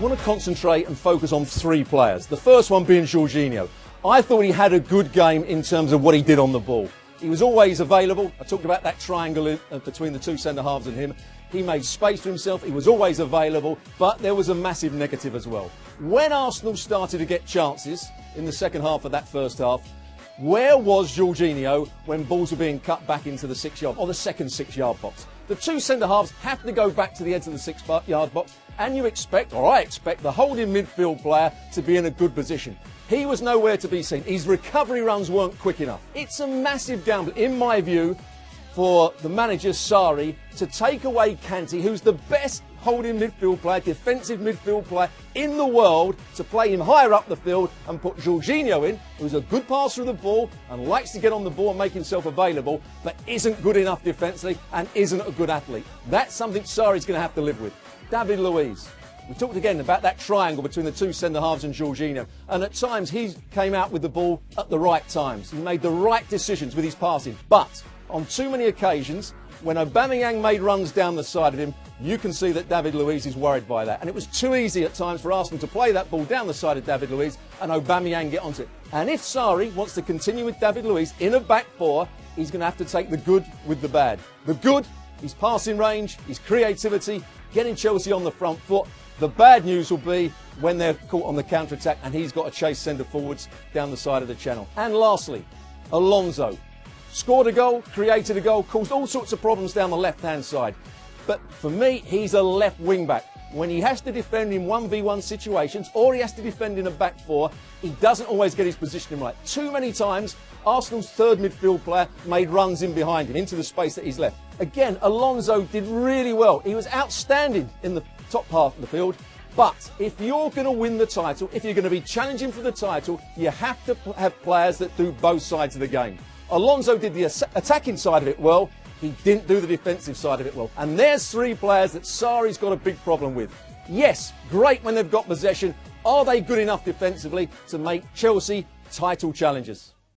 I want to concentrate and focus on three players. The first one being Jorginho. I thought he had a good game in terms of what he did on the ball. He was always available. I talked about that triangle between the two centre-halves and him. He made space for himself. He was always available, but there was a massive negative as well. When Arsenal started to get chances in the second half of that first half, where was Jorginho when balls were being cut back into the 6-yard or the second 6-yard box? The two centre-halves have to go back to the edge of the 6-yard box, and you expect, or I expect, the holding midfield player to be in a good position. He was nowhere to be seen. His recovery runs weren't quick enough. It's a massive gamble, in my view, for the manager, Sarri, to take away Kante, who's the best holding midfield player, defensive midfield player in the world, to play him higher up the field and put Jorginho in, who's a good passer of the ball and likes to get on the ball and make himself available, but isn't good enough defensively and isn't a good athlete. That's something Sarri's going to have to live with. David Luiz. We talked again about that triangle between the two centre-halves and Jorginho, and at times he came out with the ball at the right times. He made the right decisions with his passing, but on too many occasions, when Aubameyang made runs down the side of him, you can see that David Luiz is worried by that. And it was too easy at times for Arsenal to play that ball down the side of David Luiz and Aubameyang get onto it. And if Sarri wants to continue with David Luiz in a back four, he's going to have to take the good with the bad. The good, his passing range, his creativity, getting Chelsea on the front foot. The bad news will be when they're caught on the counter-attack and he's got to chase centre forwards down the side of the channel. And lastly, Alonso. Scored a goal, created a goal, caused all sorts of problems down the left-hand side. But for me, he's a left wing-back. When he has to defend in 1v1 situations or he has to defend in a back four, he doesn't always get his positioning right. Too many times, Arsenal's third midfield player made runs in behind him, into the space that he's left. Again, Alonso did really well. He was outstanding in the top half of the field. But if you're going to win the title, if you're going to be challenging for the title, you have to have players that do both sides of the game. Alonso did the attacking side of it well. He didn't do the defensive side of it well. And there's three players that Sarri's got a big problem with. Yes, great when they've got possession. Are they good enough defensively to make Chelsea title challengers?